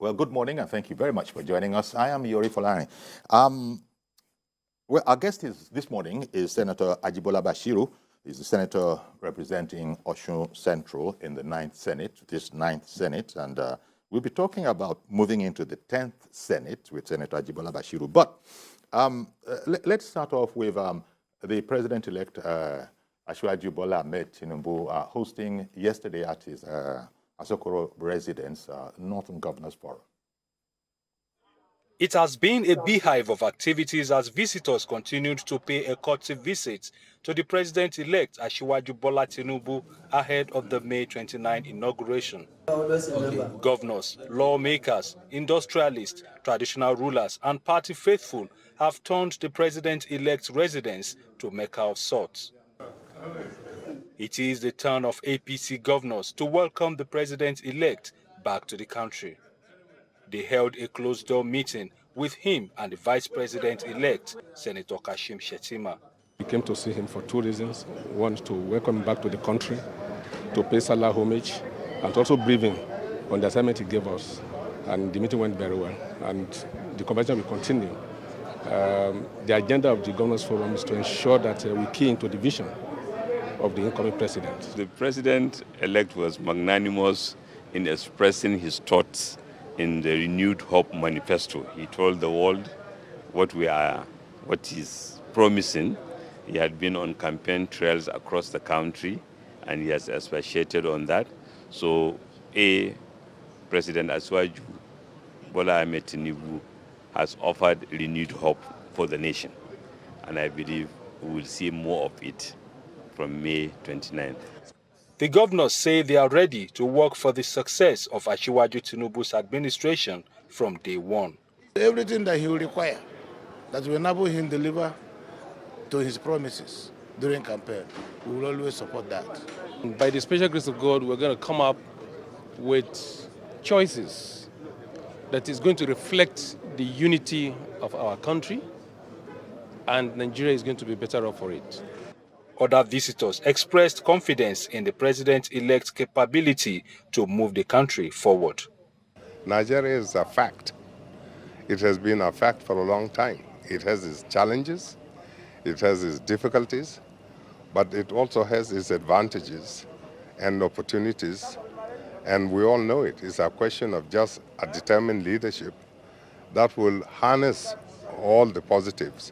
Well, good morning, and thank you very much for joining us. I am Yori Folani. Well, our guest this morning is Senator Ajibola Bashiru. He's the senator representing Osun Central in the 9th Senate, and we'll be talking about moving into the 10th Senate with Senator Ajibola Bashiru. But let's start off with the president-elect Asiwaju Bola Ahmed Tinubu hosting yesterday at his Asokoro residence, Northern Governors Forum. It has been a beehive of activities as visitors continued to pay a courtesy visit to the president-elect Asiwaju Bola Tinubu ahead of the May 29 inauguration. Governors, lawmakers, industrialists, traditional rulers, and party faithful have turned the president-elect's residence to Mecca of sorts. It is the turn of APC governors to welcome the president-elect back to the country. They held a closed-door meeting with him and the vice president-elect, Senator Kashim Shettima. We came to see him for two reasons. One, to welcome him back to the country, to pay Salah homage, and to also brief him on the assignment he gave us. And the meeting went very well, and the convention will continue. The agenda of the Governors Forum is to ensure that we key into the vision of the incoming president. The president-elect was magnanimous in expressing his thoughts in the Renewed Hope Manifesto. He told the world what he's promising. He had been on campaign trails across the country, and he has expatiated on that. So, President Asiwaju Bola Ahmed Tinubu has offered renewed hope for the nation, and I believe we will see more of it from May 29th. The governors say they are ready to work for the success of Asiwaju Tinubu's administration from day one. Everything that he will require that will enable him deliver to his promises during campaign, we will always support that. By the special grace of God, we're going to come up with choices that is going to reflect the unity of our country, and Nigeria is going to be better off for it. Other visitors expressed confidence in the president-elect's capability to move the country forward. Nigeria is a fact. It has been a fact for a long time. It has its challenges, it has its difficulties, but it also has its advantages and opportunities, and we all know it. It's a question of just a determined leadership that will harness all the positives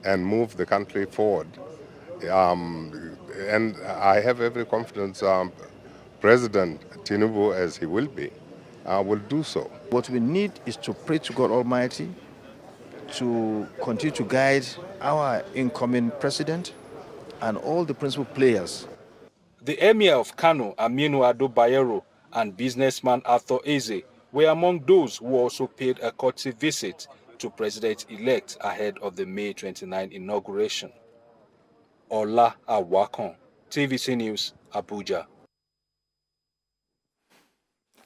and move the country forward. And I have every confidence President Tinubu, as he will be, will do so. What we need is to pray to God Almighty to continue to guide our incoming president and all the principal players. The Emir of Kano, Aminu Ado Bayero, and businessman Arthur Eze were among those who also paid a courtesy visit to President-elect ahead of the May 29 inauguration. Ola Awakon, TVC News, Abuja.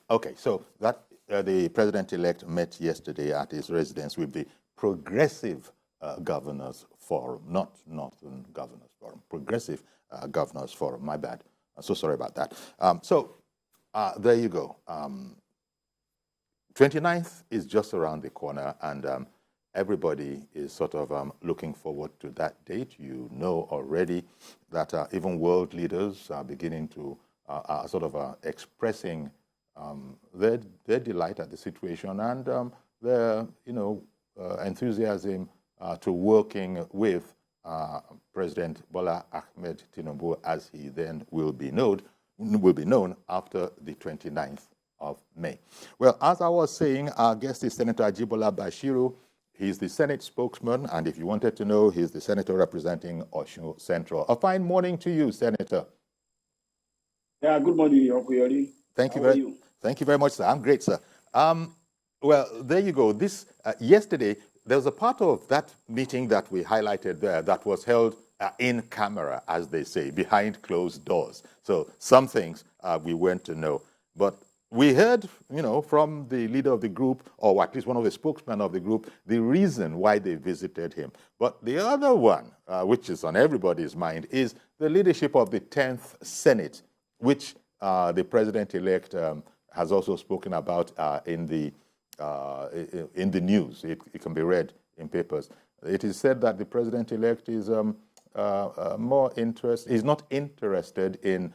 Okay, so that the president-elect met yesterday at his residence with the Progressive Governors Forum, not Northern Governors Forum, Progressive Governors Forum, my bad. I'm so sorry about that. There you go. 29th is just around the corner, and everybody is sort of looking forward to that date. You know already that even world leaders are beginning to sort of expressing their delight at the situation and their enthusiasm to working with President Bola Ahmed Tinubu, as he then will be known after the 29th of May. Well, as I was saying, our guest is Senator Ajibola Bashiru. He's the Senate spokesman, and if you wanted to know, he's the senator representing Osun Central. A fine morning to you, Senator. Yeah, good morning, Yori. Thank you very much, sir. I'm great, sir. Well, there you go. This yesterday, there was a part of that meeting that we highlighted there that was held in camera, as they say, behind closed doors. So some things we went to know, but we heard, from the leader of the group, or at least one of the spokesmen of the group, the reason why they visited him. But the other one, which is on everybody's mind, is the leadership of the 10th Senate, which the president-elect has also spoken about in the news. It can be read in papers. It is said that the president-elect is is not interested in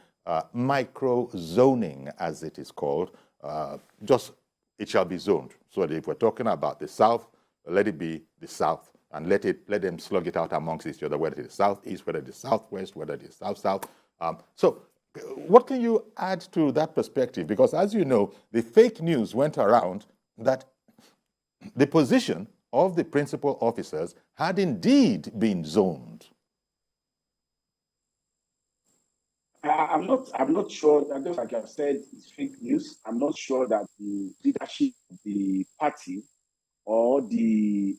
micro-zoning, as it is called. Just it shall be zoned. So that if we're talking about the South, let it be the South, and let them slug it out amongst each other, whether it is Southeast, whether it is Southwest, whether it is South-South. So what can you add to that perspective? Because as you know, the fake news went around that the position of the principal officers had indeed been zoned. I'm not sure that, just like I've said, it's fake news. I'm not sure that the leadership of the party or the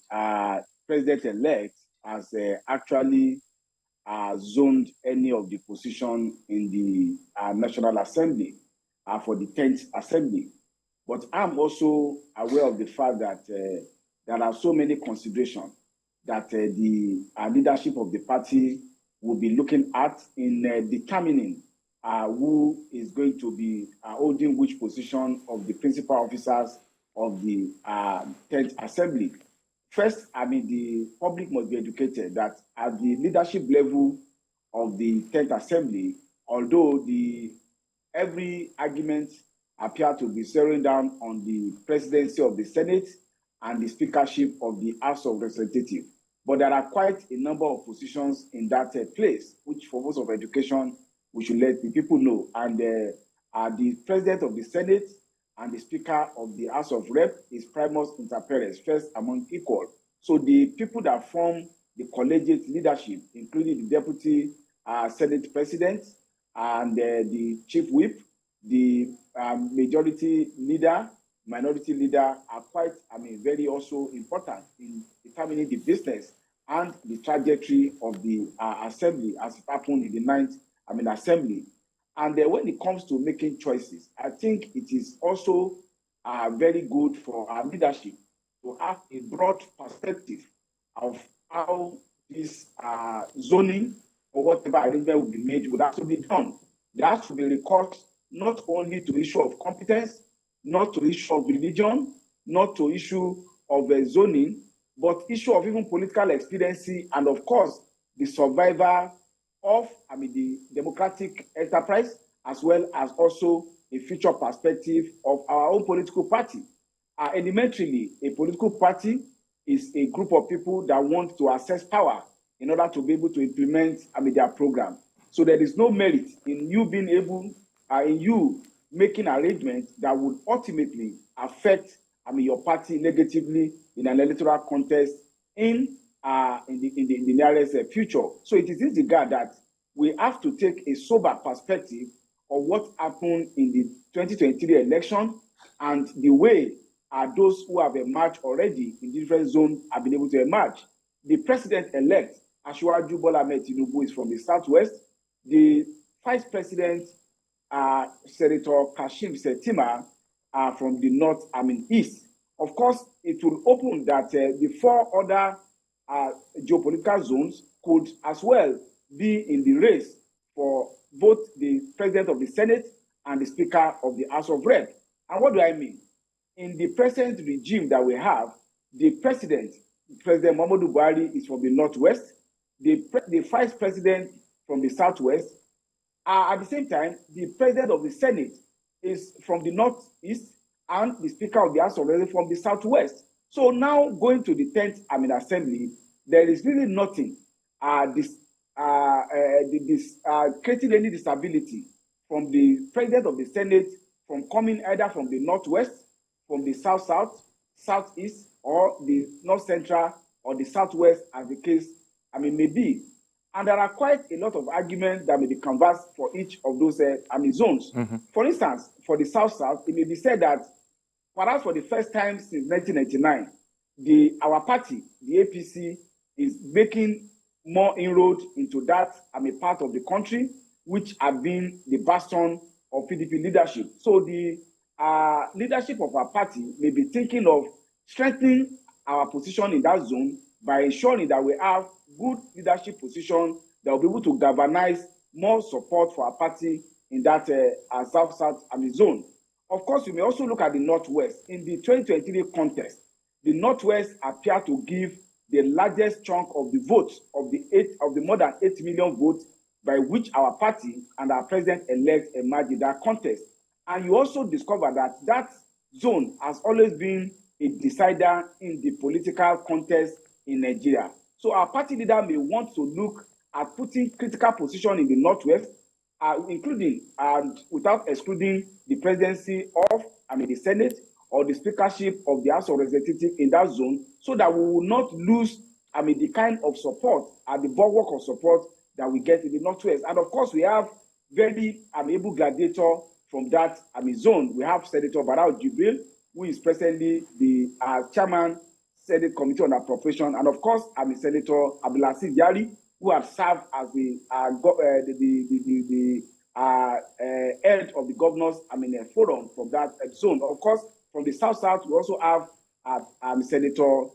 president-elect has actually zoned any of the position in the National Assembly for the 10th Assembly. But I'm also aware of the fact that there are so many considerations that the leadership of the party will be looking at in determining who is going to be holding which position of the principal officers of the 10th Assembly. First, the public must be educated that at the leadership level of the 10th Assembly, although every argument appear to be zeroing down on the presidency of the Senate and the speakership of the House of Representatives, but there are quite a number of positions in that place, which for most of education, we should let the people know. And the president of the Senate and the Speaker of the House of Rep is primus inter pares, first among equal. So the people that form the collegiate leadership, including the Deputy Senate President and the Chief Whip, the majority leader, minority leader, are quite, very also important in determining the business and the trajectory of the assembly as it happened in the 9th Assembly. And when it comes to making choices, I think it is also very good for our leadership to have a broad perspective of how this zoning or whatever arrangement will be made would have to be done. There has to be recourse not only to issue of competence, not to issue of religion, not to issue of zoning, but issue of even political expediency and, of course, the survival of the democratic enterprise, as well as also a future perspective of our own political party. Elementarily, a political party is a group of people that want to access power in order to be able to implement their program. So there is no merit in you being able, in you making arrangements that would ultimately affect your party negatively in an electoral contest in the nearest future. So it is in this regard that we have to take a sober perspective of what happened in the 2023 election and the way those who have emerged already in different zones have been able to emerge. The president-elect, Asiwaju Bola Ahmed Tinubu, is from the Southwest. The vice president, Senator Kashim Shettima, from the North, East. Of course, it will open that the four other geopolitical zones could as well be in the race for both the president of the Senate and the Speaker of the House of Rep. And what do I mean? In the present regime that we have, the President Muhammadu Buhari, is from the Northwest, the Vice President from the Southwest. At the same time, the President of the Senate is from the Northeast, and the Speaker of the House of Representatives from the Southwest. So now going to the 10th Assembly, there is really nothing creating any disability from the President of the Senate from coming either from the Northwest, from the South-South, Southeast, or the North-Central, or the Southwest, as the case may be. And there are quite a lot of arguments that may be canvassed for each of those zones. Mm-hmm. For instance, for the South-South, it may be said that perhaps for the first time since 1999, our party, the APC, is making more inroad into that part of the country, which have been the bastion of PDP leadership. So the leadership of our party may be thinking of strengthening our position in that zone by ensuring that we have good leadership position that will be able to galvanize more support for our party in that South-South zone. Of course, you may also look at the Northwest. In the 2023 contest, the Northwest appear to give the largest chunk of the votes of the more than 8 million votes by which our party and our president-elect emerged in that contest. And you also discover that that zone has always been a decider in the political contest in Nigeria. So our party leader may want to look at putting critical position in the Northwest, including and without excluding the presidency of, the Senate or the speakership of the House of Representatives in that zone, so that we will not lose, the kind of support and the bulwark of support that we get in the Northwest. And of course, we have very able gladiator from that zone. We have Senator Barau Jibril, who is presently the chairman, Senate Committee on Appropriation, and of course, Senator Abdulaziz Yari, who have served as the head of the governors, forum from that zone. Of course, from the South, we also have Senator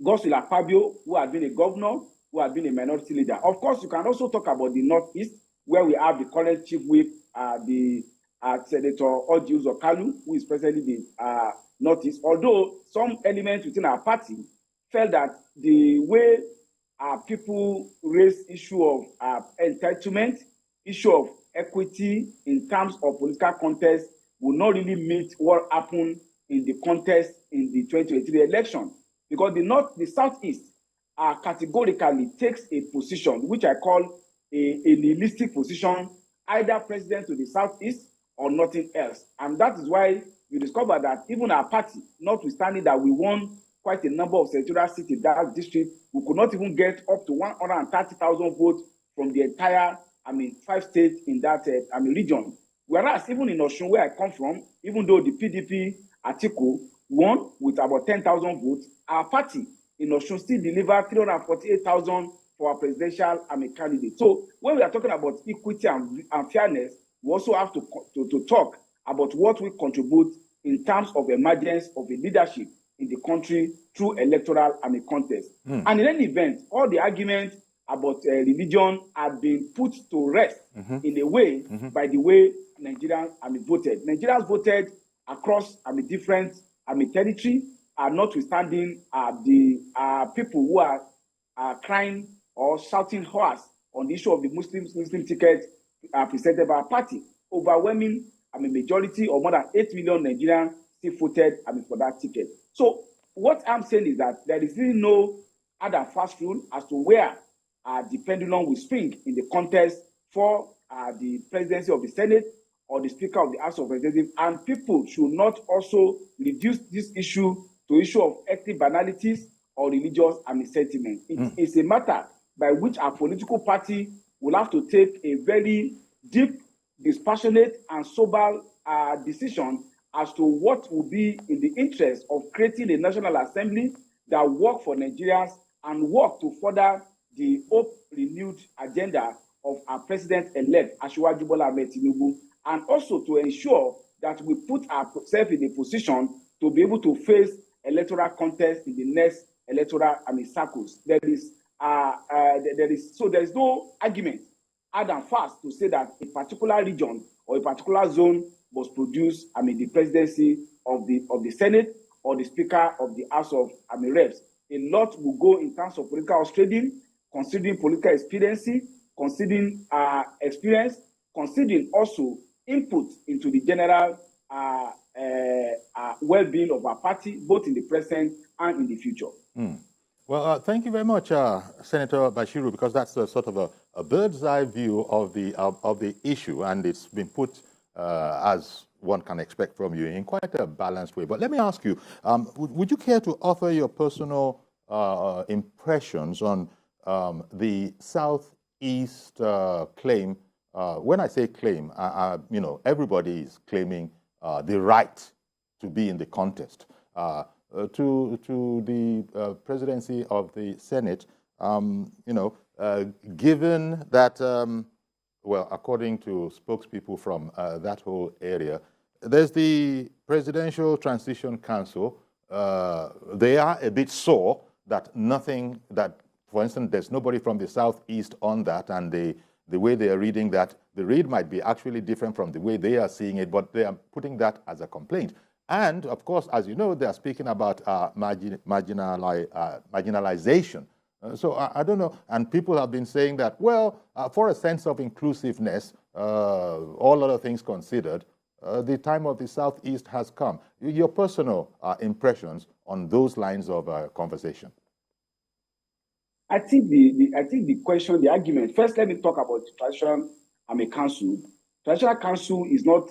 Godswill Akpabio, who had been a governor, who had been a minority leader. Of course, you can also talk about the Northeast, where we have the current chief whip, Senator Orji Uzor Kalu, who is presently the Northeast. Although some elements within our party felt that the way people raise issue of entitlement, issue of equity in terms of political contest will not really meet what happened in the contest in the 2023 election. Because the Southeast categorically takes a position, which I call a nihilistic position, either president to the Southeast or nothing else. And that is why you discover that even our party, notwithstanding that we won quite a number of senatorial seats in that district, we could not even get up to 130,000 votes from the entire, 5 states in that region. Whereas even in Osun, where I come from, even though the PDP Atiku won with about 10,000 votes, our party in Osun still delivered 348,000 for our presidential candidate. So when we are talking about equity and fairness, we also have to talk about what we contribute in terms of emergence of a leadership in the country through electoral contest. And in any event, all the arguments about religion have been put to rest in a way by the way Nigerians voted. Nigerians voted across different territory, notwithstanding the people who are crying or shouting hoarse on the issue of the Muslim ticket presented by our party. Overwhelming majority or more than 8 million Nigerians still voted for that ticket. So what I'm saying is that there is really no other fast rule as to where the pendulum will swing in the contest for the presidency of the Senate or the Speaker of the House of Representatives, and people should not also reduce this issue to issue of ethnic banalities or religious sentiment. It is a matter by which our political party will have to take a very deep, dispassionate, and sober decision as to what will be in the interest of creating a National Assembly that work for Nigerians and work to further the hope-renewed agenda of our President-elect, Asiwaju Bola Ahmed Tinubu, and also to ensure that we put ourselves in a position to be able to face electoral contest in the next electoral cycles. There is no argument hard and fast to say that a particular region or a particular zone must produce the presidency of the Senate or the Speaker of the House of Reps. A lot will go in terms of political trading, considering political experience, considering considering also input into the general well-being of our party, both in the present and in the future. Well, thank you very much, Senator Bashiru, because that's a sort of a bird's eye view of the issue, and it's been put as one can expect from you in quite a balanced way. But let me ask you, would you care to offer your personal impressions on the Southeast claim? When I say claim, everybody is claiming the right to be in the contest. To the presidency of the Senate, given that, well, according to spokespeople from that whole area, there's the Presidential Transition Council. They are a bit sore that for instance, there's nobody from the Southeast on that, and the way they are reading that, the read might be actually different from the way they are seeing it, but they are putting that as a complaint. And of course, as you know, they are speaking about marginalization. So I don't know, and people have been saying that, well, for a sense of inclusiveness, all other things considered, the time of the Southeast has come. Your personal impressions on those lines of conversation? I think the question, the argument. First, let me talk about the traditional council. Traditional council is not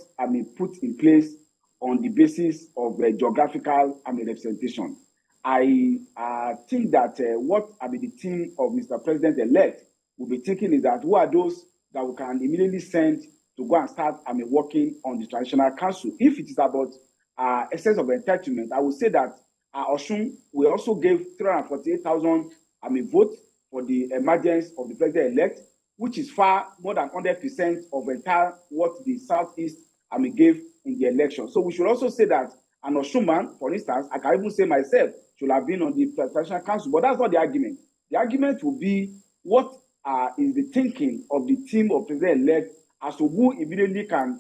put in place on the basis of geographical representation. I think that what the team of Mr. President-elect will be thinking is that who are those that we can immediately send to go and start working on the traditional council. If it is about a sense of entitlement, I would say that Osun, we also gave 348,000 votes for the emergence of the president-elect, which is far more than 100% of entire what the Southeast gave in the election. So we should also say that an Osun man, for instance, I can even say myself, should have been on the Presidential Council, but that's not the argument. The argument will be what is the thinking of the team of president-elect as to who immediately can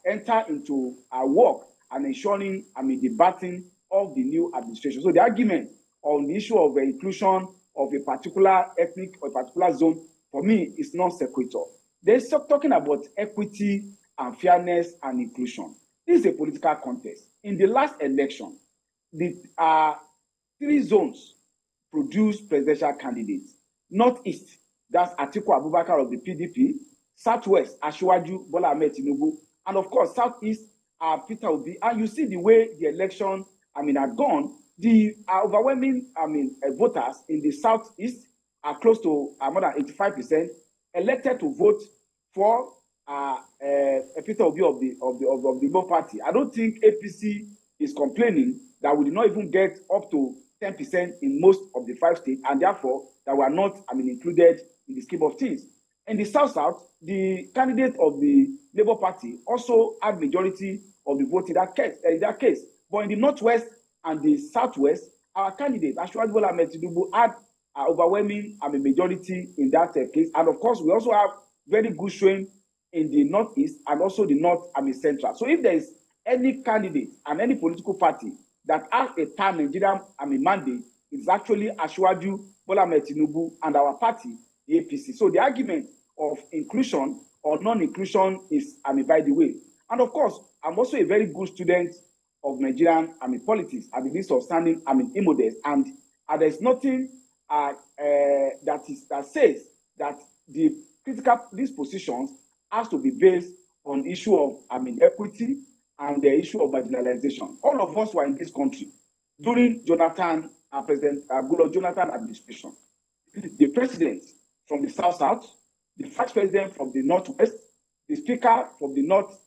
enter into work and ensuring the backing of the new administration. So the argument on the issue of the inclusion of a particular ethnic or a particular zone, for me, is non sequitur. They're talking about equity and fairness and inclusion. This is a political contest. In the last election, the 3 zones produced presidential candidates. Northeast, that's Atiku Abubakar of the PDP. Southwest, Asiwaju Bola Ahmed Tinubu. And of course, Southeast, Peter Obi. And you see the way the election, had gone. The overwhelming, voters in the Southeast are close to more than 85% elected to vote for Peter Obi of the Igbo party. I don't think APC is complaining that we did not even get up to 10% in most of the 5 states, and therefore that we are not, included in the scheme of things. In the South, the candidate of the Labour Party also had majority of the vote in that case. But in the Northwest and the Southwest, our candidate, Asiwaju Bola Ahmed Tinubu, had overwhelming majority in that case. And of course, we also have very good showing in the Northeast and also the North Central. So if there is any candidate and any political party that has a pan-Nigerian mandate, it's actually Asiwaju Bola Ahmed Tinubu and our party, the APC. So the argument of inclusion or non-inclusion is by the way. And of course, I'm also a very good student of Nigerian politics at the list of standing immodest, and there's nothing that says that the critical dispositions has to be based on issue of equity and the issue of marginalization. All of us were in this country during President Goodluck Jonathan administration. The president from the South, the vice president from the Northwest, the speaker from the North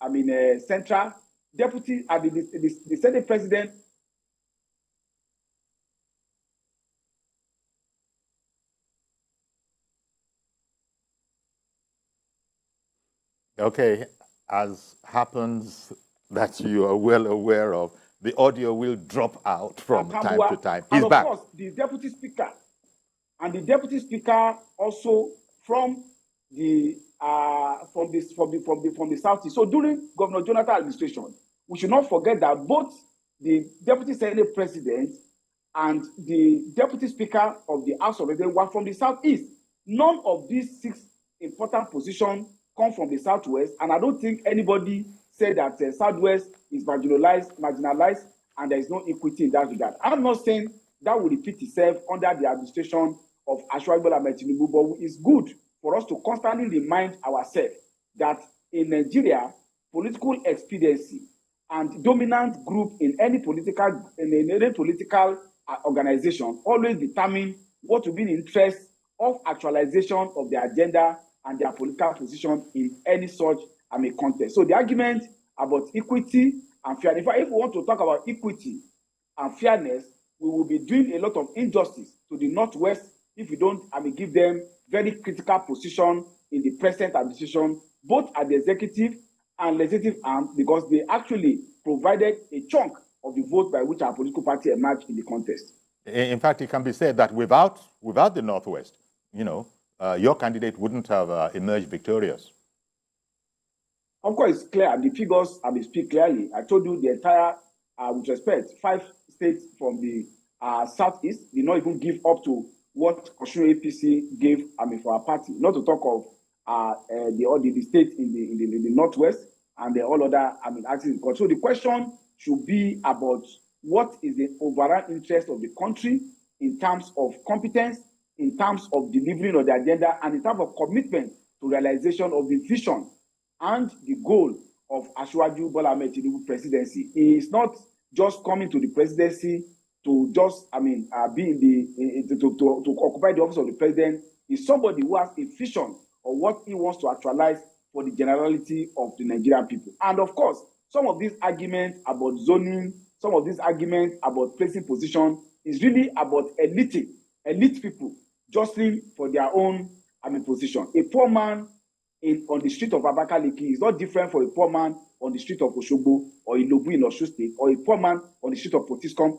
Central, deputy the Senate president. Okay, as happens that you are well aware of, the audio will drop out from time to time. He's back. Of course, the deputy speaker also from the Southeast. So during Governor Jonathan administration, we should not forget that both the deputy Senate president and the deputy speaker of the House of Representatives were from the Southeast. None of these 6 important positions come from the Southwest, and I don't think anybody said that Southwest is marginalized, and there is no equity in that regard. I'm not saying that will repeat itself under the administration of Asiwaju Bola Ahmed Tinubu, but it's good for us to constantly remind ourselves that in Nigeria, political expediency and dominant group in any political organization always determine what will be the interest of actualization of their agenda and their political position in any such contest. So the argument about equity and fairness, if we want to talk about equity and fairness, we will be doing a lot of injustice to the Northwest if we don't give them very critical position in the present administration, both at the executive and legislative arm, because they actually provided a chunk of the vote by which our political party emerged in the contest. In fact, it can be said that without the Northwest, your candidate wouldn't have emerged victorious. Of course, it's clear. The figures, I will speak clearly. I told you the entire, with respect, 5 states from the southeast did not even give up to what Osun APC gave, for our party. Not to talk of the states in the northwest and the all other, axes. So the question should be about what is the overall interest of the country in terms of competence, in terms of delivering of the agenda, and in terms of commitment to realization of the vision and the goal of Asiwaju Bola Ahmed Tinubu presidency. He is not just coming to the presidency to just, be in the to occupy the office of the president. He's somebody who has a vision of what he wants to actualize for the generality of the Nigerian people. And of course, some of these arguments about zoning, some of these arguments about placing position is really about elite people jostling for their own, position. A poor man on the street of Abakaliki is not different from a poor man on the street of Osogbo or Ilobu in Osun State, or a poor man on the street of Potiskum